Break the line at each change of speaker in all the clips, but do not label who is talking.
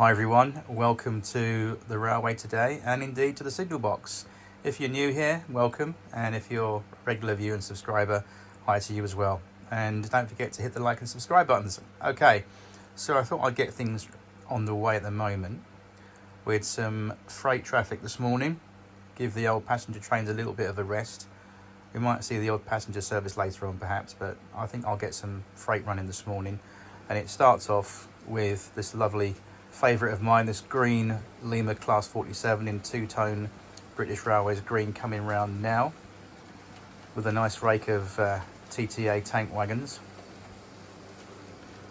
Hi everyone, welcome to the Railway Today and indeed to the Signal Box. If you're new here, welcome, and if you're a regular viewer and subscriber, hi to you as well. And don't forget to hit the like and subscribe buttons. Okay, so I thought I'd get things on the way at the moment with some freight traffic this morning, give the old passenger trains a little bit of a rest. We might see the odd passenger service later on perhaps, but I think I'll get some freight running this morning. And it starts off with this lovely favourite of mine, this green Lima Class 47 in two-tone British Railways green, coming round now with a nice rake of TTA tank wagons.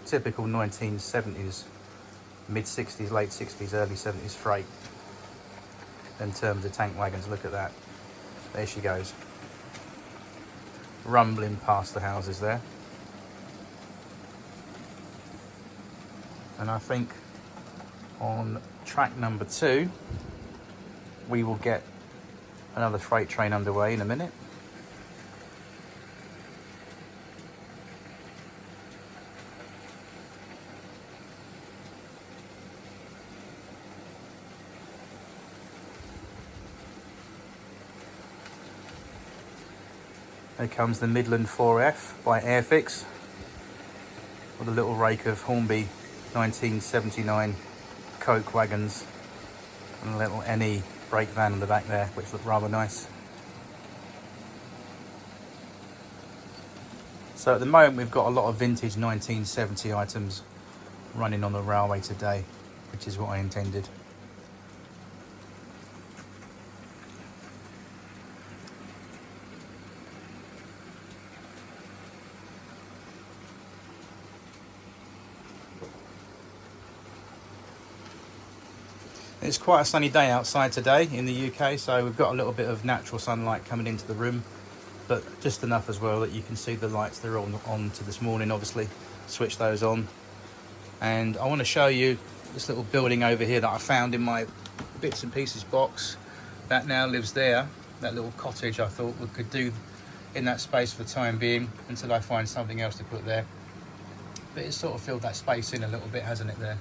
Typical 1970s, mid-60s, late 60s, early 70s freight in terms of tank wagons. Look at that. There she goes. Rumbling past the houses there. And I think on track number 2 we will get another freight train underway in a minute. There comes the Midland 4F by Airfix with a little rake of Hornby 1979 Coke wagons and a little NE brake van in the back there, which look rather nice. So at the moment we've got a lot of vintage 1970 items running on the railway today, which is what I intended. It's quite a sunny day outside today in the UK, so we've got a little bit of natural sunlight coming into the room, but just enough as well that you can see the lights they're on to this morning. Obviously switch those on, and I want to show you this little building over here that I found in my bits and pieces box that now lives there. That little cottage I thought we could do in that space for the time being until I find something else to put there, but it's sort of filled that space in a little bit, hasn't it, there?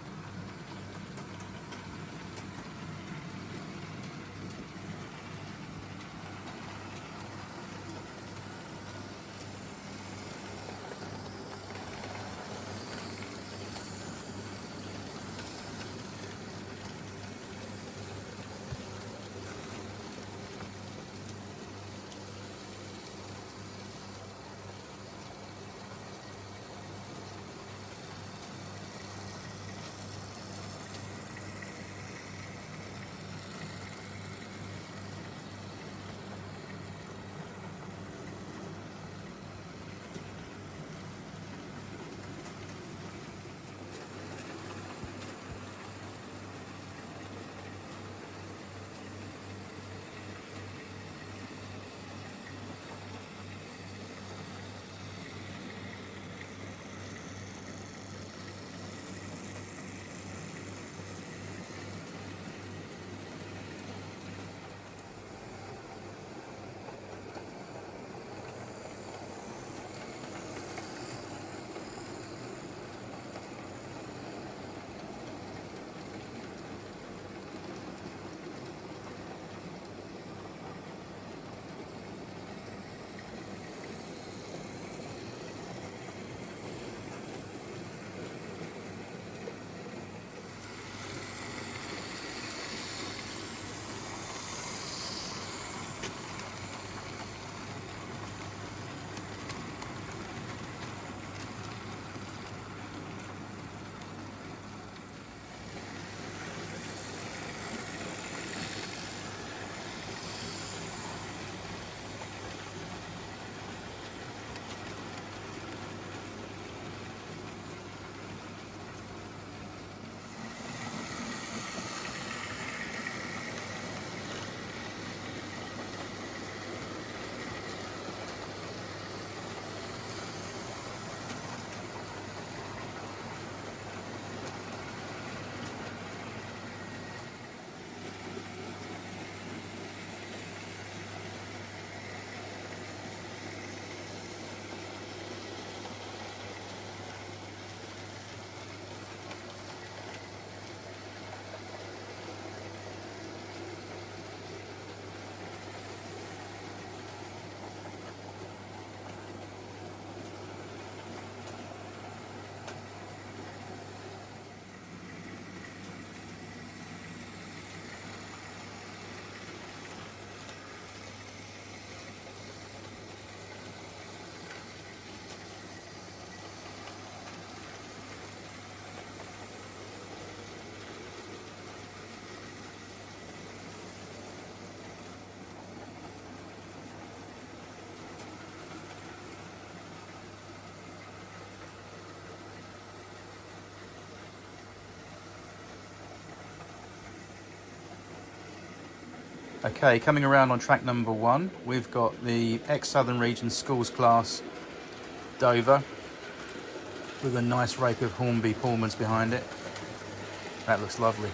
Okay, coming around on track number 1, we've got the ex-Southern Region Schools class Dover with a nice rake of Hornby Pullmans behind it. That looks lovely.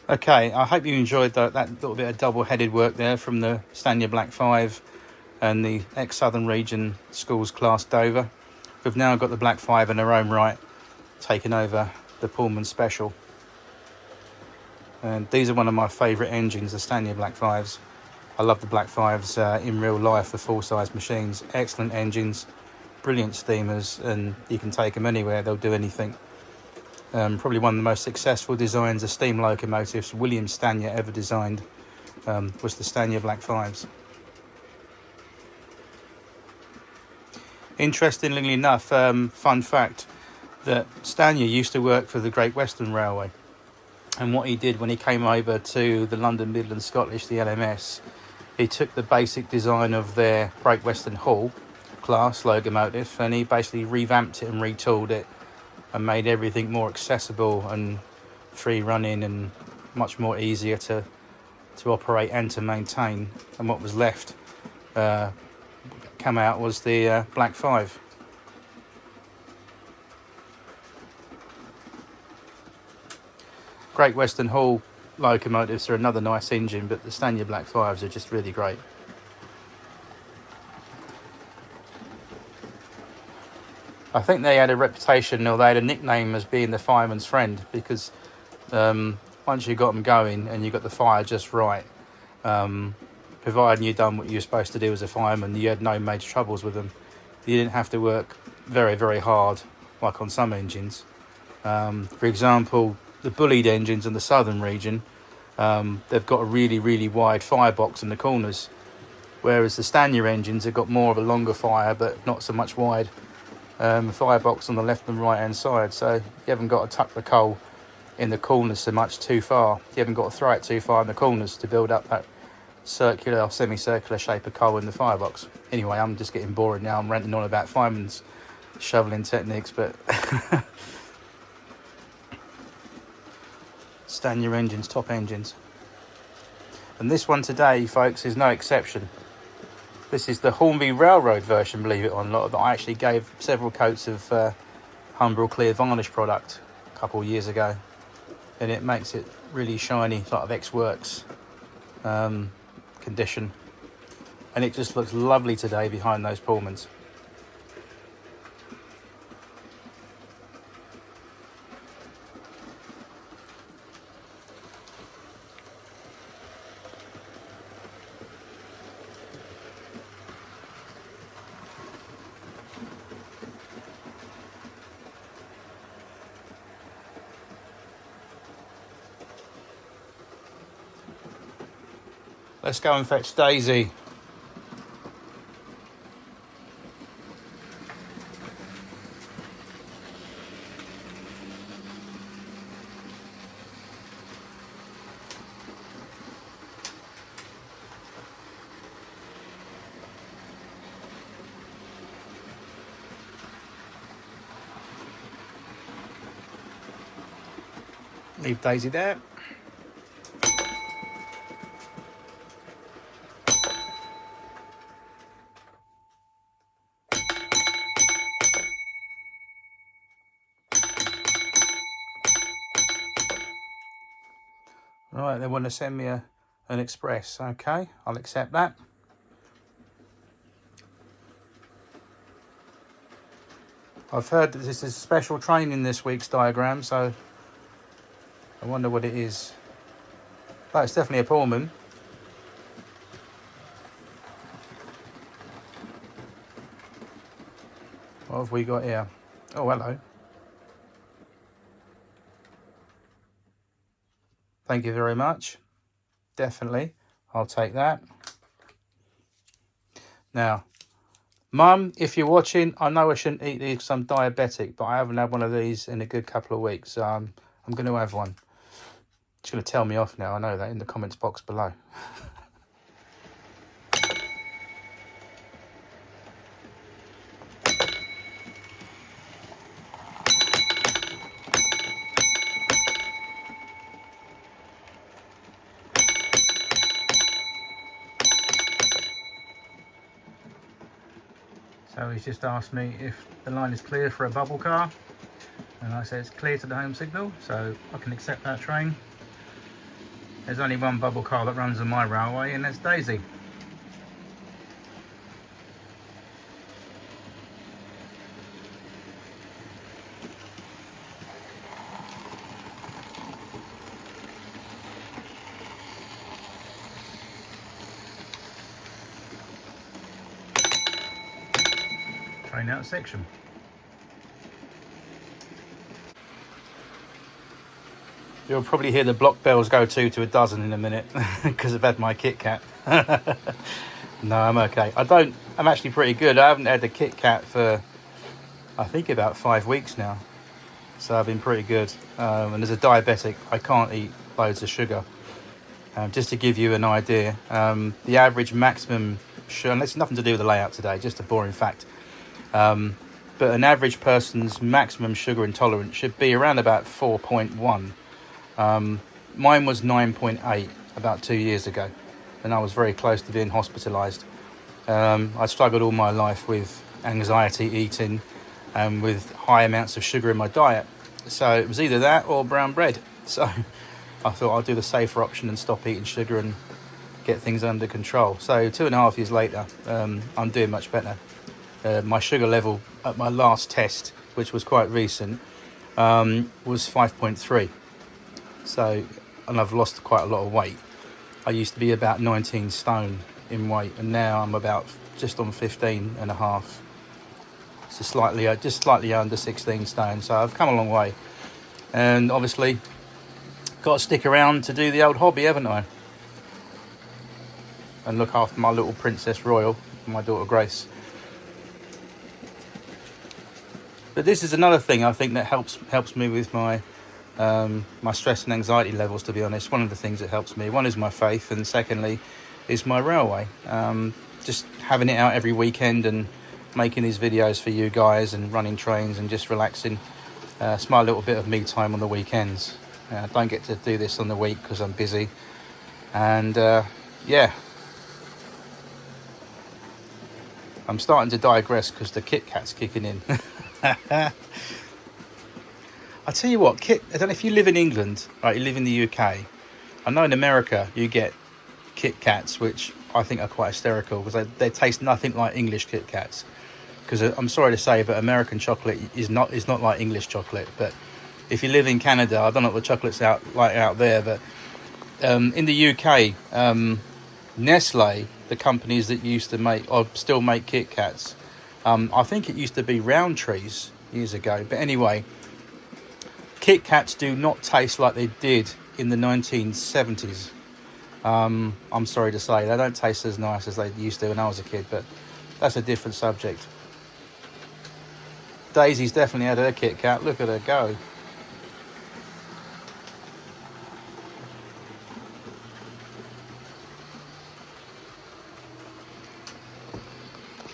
Okay, I hope you enjoyed that little bit of double-headed work there from the Stanier Black 5 and the ex-Southern Region Schools Class Dover. We've now got the Black 5 in their own right, taking over the Pullman Special. And these are one of my favourite engines, the Stanier Black 5s. I love the Black 5s in real life for full-size machines. Excellent engines, brilliant steamers, and you can take them anywhere, they'll do anything. Probably one of the most successful designs of steam locomotives William Stanier ever designed was the Stanier Black 5s. Interestingly enough, fun fact, that Stanier used to work for the Great Western Railway, and what he did when he came over to the London Midland Scottish, the LMS, he took the basic design of their Great Western Hall class locomotive and he basically revamped it and retooled it and made everything more accessible and free running and much more easier to operate and to maintain. And what was left come out was the Black 5. Great Western Hall locomotives are another nice engine, but the Stanier Black 5s are just really great. I think they had a reputation, or they had a nickname as being the fireman's friend, because once you got them going and you got the fire just right, providing you done what you were supposed to do as a fireman, you had no major troubles with them. You didn't have to work very, very hard like on some engines. For example, the bullied engines in the Southern Region, they've got a really, really wide firebox in the corners, whereas the Stanier engines have got more of a longer fire but not so much wide firebox on the left and right hand side, so you haven't got to tuck the coal in the corners so much too far. You haven't got to throw it too far in the corners to build up that circular or semicircular shape of coal in the firebox. Anyway, I'm just getting bored now. I'm ranting on about firemen's shoveling techniques, but Stanier engines, top engines. And this one today, folks, is no exception. This is the Hornby Railroad version, believe it or not, that I actually gave several coats of Humbrol Clear Varnish product a couple of years ago. And it makes it really shiny, sort of ex-works condition. And it just looks lovely today behind those Pullmans. Let's go and fetch Daisy. Leave Daisy there. Right, they want to send me an express. Okay, I'll accept that. I've heard that this is special train in this week's diagram, so I wonder what it is. Oh, it's definitely a Pullman. What have we got here? Oh, hello. Thank you very much. Definitely. I'll take that. Now, Mum, if you're watching, I know I shouldn't eat these because I'm diabetic, but I haven't had one of these in a good couple of weeks, so I'm going to have one. She's going to tell me off now, I know that, in the comments box below. So he's just asked me if the line is clear for a bubble car, and I said it's clear to the home signal, so I can accept that train. There's only one bubble car that runs on my railway, and that's Daisy. Train out of section. You'll probably hear the block bells go to a dozen in a minute because I've had my Kit Kat. No, I'm okay. I'm actually pretty good. I haven't had the Kit Kat for, I think, about 5 weeks now. So I've been pretty good. And as a diabetic, I can't eat loads of sugar. Just to give you an idea, the average maximum sugar, and it's nothing to do with the layout today, just a boring fact. But an average person's maximum sugar intolerance should be around about 4.1. Mine was 9.8 about 2 years ago, and I was very close to being hospitalised. I struggled all my life with anxiety eating and with high amounts of sugar in my diet. So it was either that or brown bread. So I thought I'll do the safer option and stop eating sugar and get things under control. So 2.5 years later, I'm doing much better. My sugar level at my last test, which was quite recent, was 5.3. So, and I've lost quite a lot of weight. I used to be about 19 stone in weight, and now I'm about just on 15 and a half. So just slightly under 16 stone. So I've come a long way, and obviously got to stick around to do the old hobby, haven't I? And look after my little Princess Royal, my daughter Grace. But this is another thing I think that helps me with my my stress and anxiety levels, to be honest. One of the things that helps me, one is my faith, and secondly is my railway. Just having it out every weekend and making these videos for you guys and running trains and just relaxing. It's my little bit of me time on the weekends. I don't get to do this on the week because I'm busy. And yeah, I'm starting to digress because the Kit Kat's kicking in. I tell you what, I don't know if you live in England, right? You live in the UK. I know in America you get Kit Kats, which I think are quite hysterical because they taste nothing like English Kit Kats. Because I'm sorry to say, but American chocolate is not like English chocolate. But if you live in Canada, I don't know what the chocolate's like out there, but in the UK, Nestle, the companies that used to make or still make Kit Kats, I think it used to be Rowntree's years ago. But anyway, Kit Kats do not taste like they did in the 1970s. I'm sorry to say, they don't taste as nice as they used to when I was a kid, but that's a different subject. Daisy's definitely had her Kit Kat. Look at her go.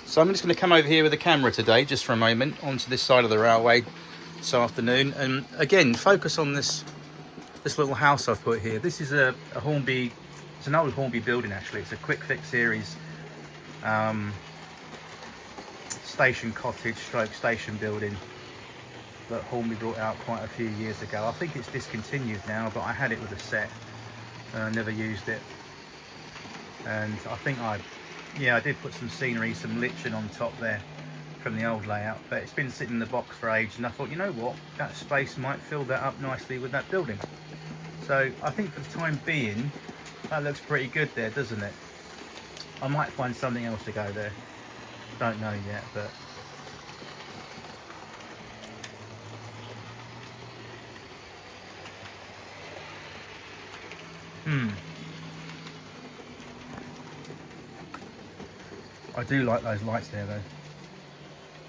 So I'm just going to come over here with the camera today, just for a moment, onto this side of the railway this afternoon, and again focus on this little house I've put here. This is a Hornby. It's an old Hornby building actually. It's a quick fix series station cottage stroke station building that Hornby brought out quite a few years ago. I think it's discontinued now, but I had it with a set. and I never used it. And I think I did put some scenery, some lichen on top there from the old layout, but it's been sitting in the box for ages, and I thought, you know what, that space might fill that up nicely with that building. So I think for the time being, that looks pretty good there, doesn't it? I might find something else to go there. Don't know yet, but I do like those lights there though.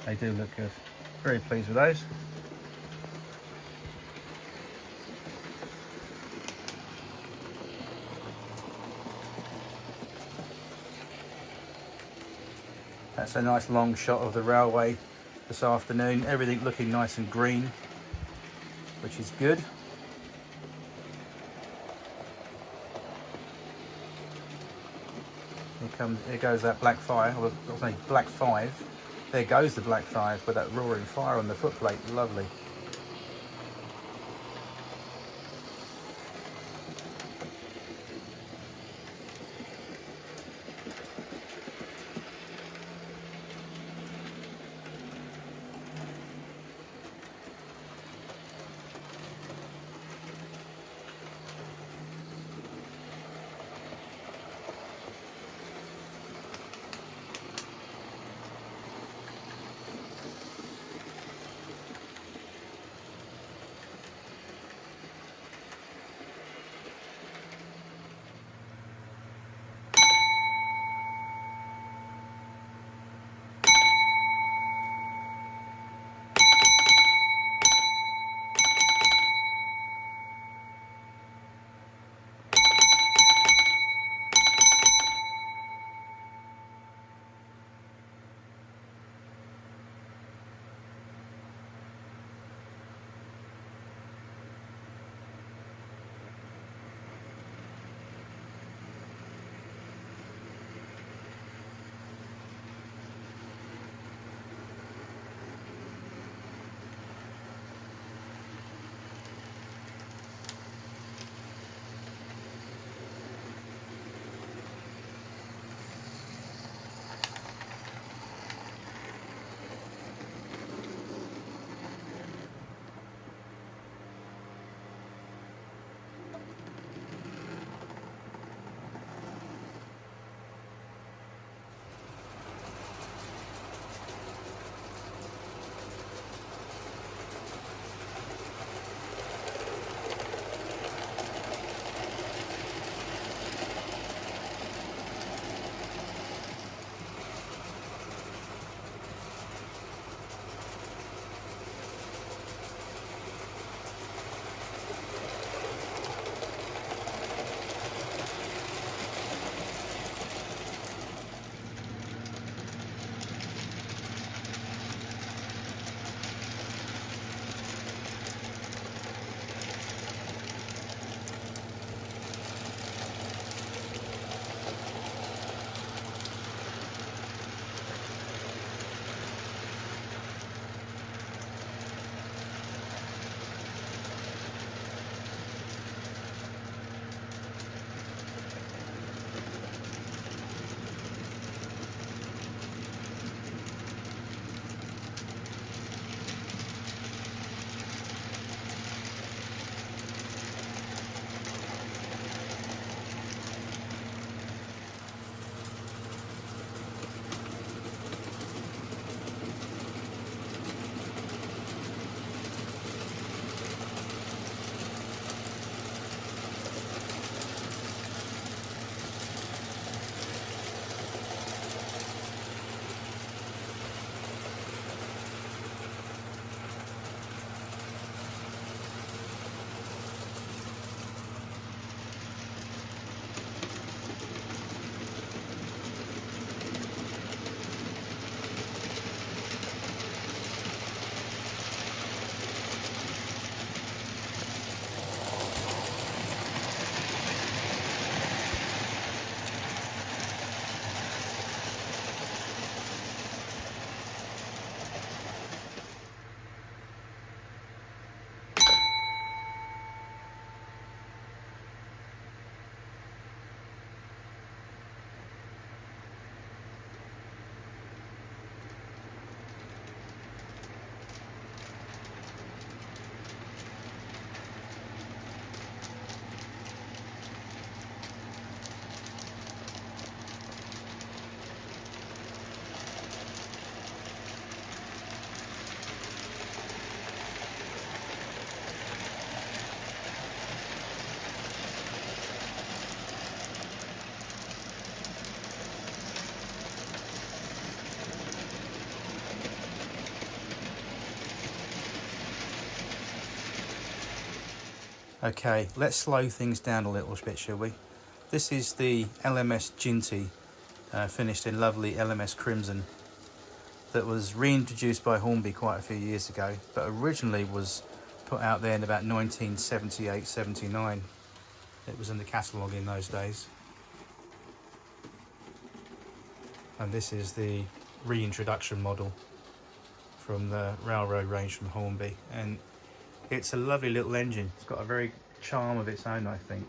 They do look good. Very pleased with those. That's a nice long shot of the railway this afternoon. Everything looking nice and green, which is good. Here goes that Black 5, or I was saying Black 5. There goes the Black 5 with that roaring fire on the footplate. Lovely. Okay, let's slow things down a little bit, shall we? This is the LMS Ginty, finished in lovely LMS Crimson, that was reintroduced by Hornby quite a few years ago, but originally was put out there in about 1978-79. It was in the catalogue in those days. And this is the reintroduction model from the railroad range from Hornby, and it's a lovely little engine. It's got a very charm of its own, I think.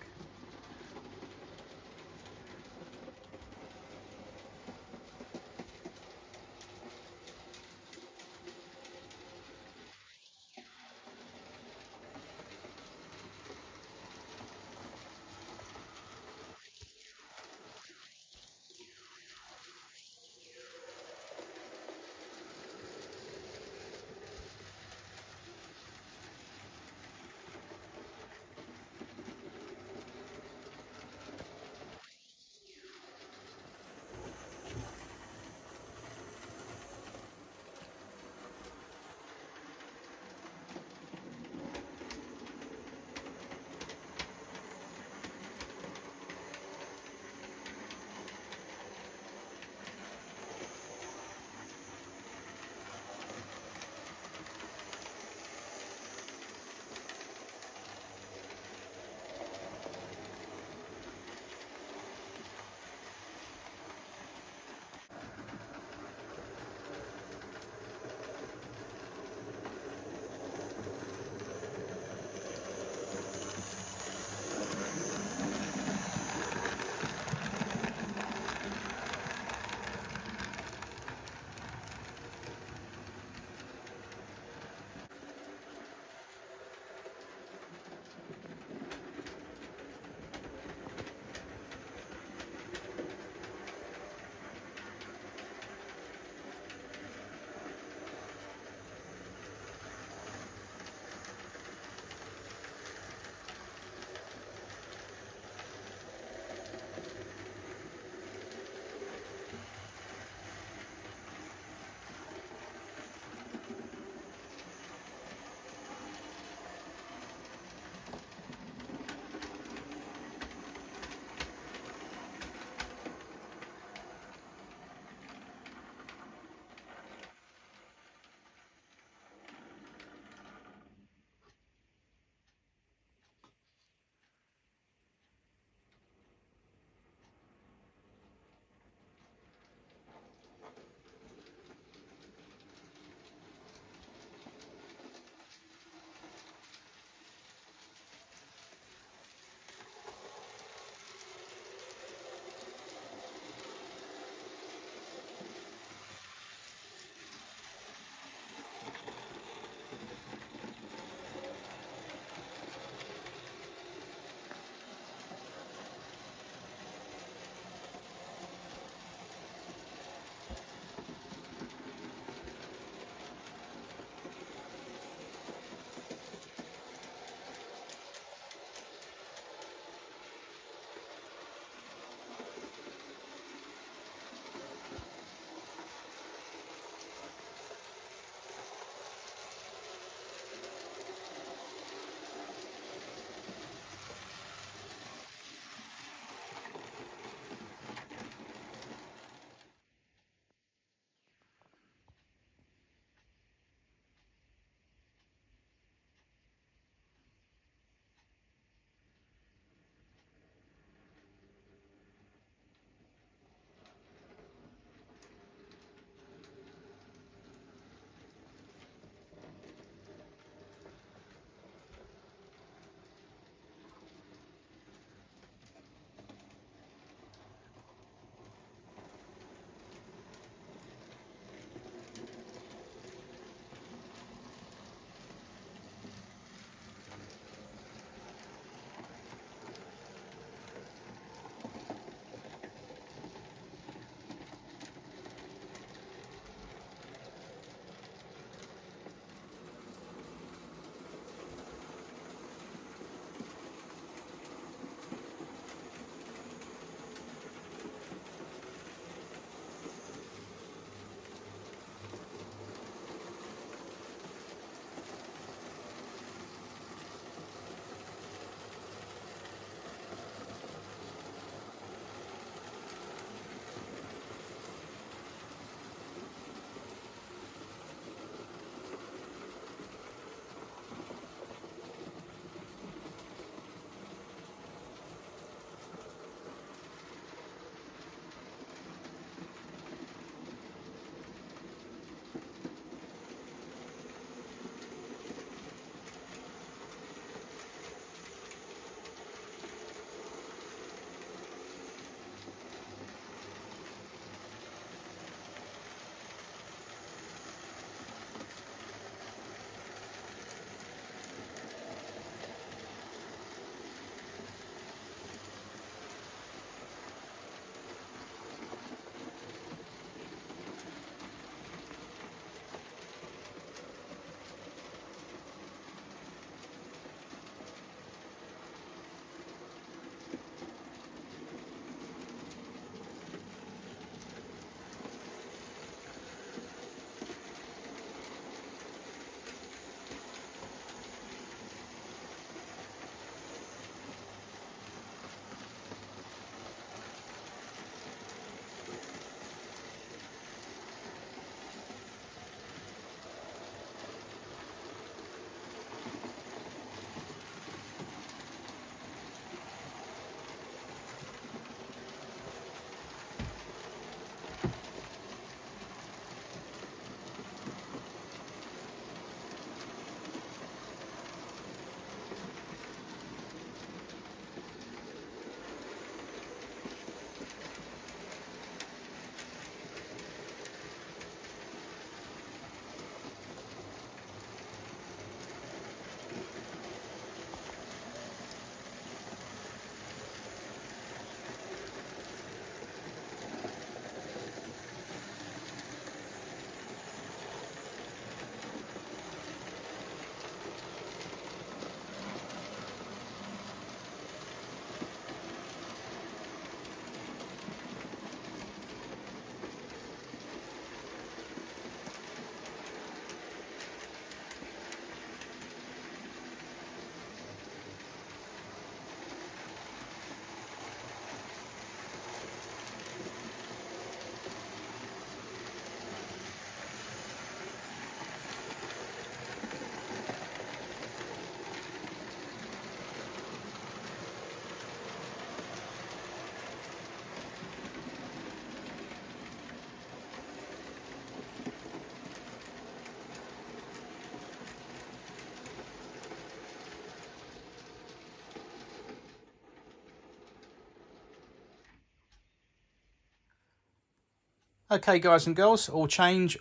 Okay, guys and girls, all change,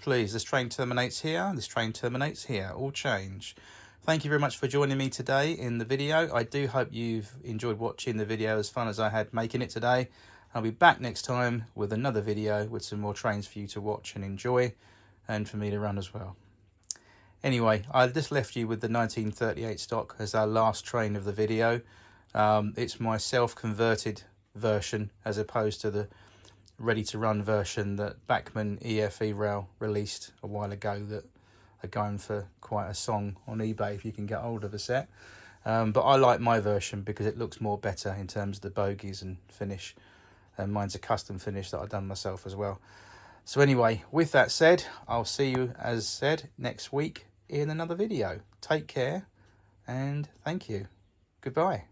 please. This train terminates here, this train terminates here, all change. Thank you very much for joining me today in the video. I do hope you've enjoyed watching the video as fun as I had making it today. I'll be back next time with another video with some more trains for you to watch and enjoy, and for me to run as well. Anyway, I just left you with the 1938 stock as our last train of the video. It's my self-converted version as opposed to the ready-to-run version that Bachmann EFE Rail released a while ago that are going for quite a song on eBay if you can get hold of a set. But I like my version because it looks more better in terms of the bogies and finish. And mine's a custom finish that I've done myself as well. So anyway, with that said, I'll see you, as said, next week in another video. Take care and thank you. Goodbye.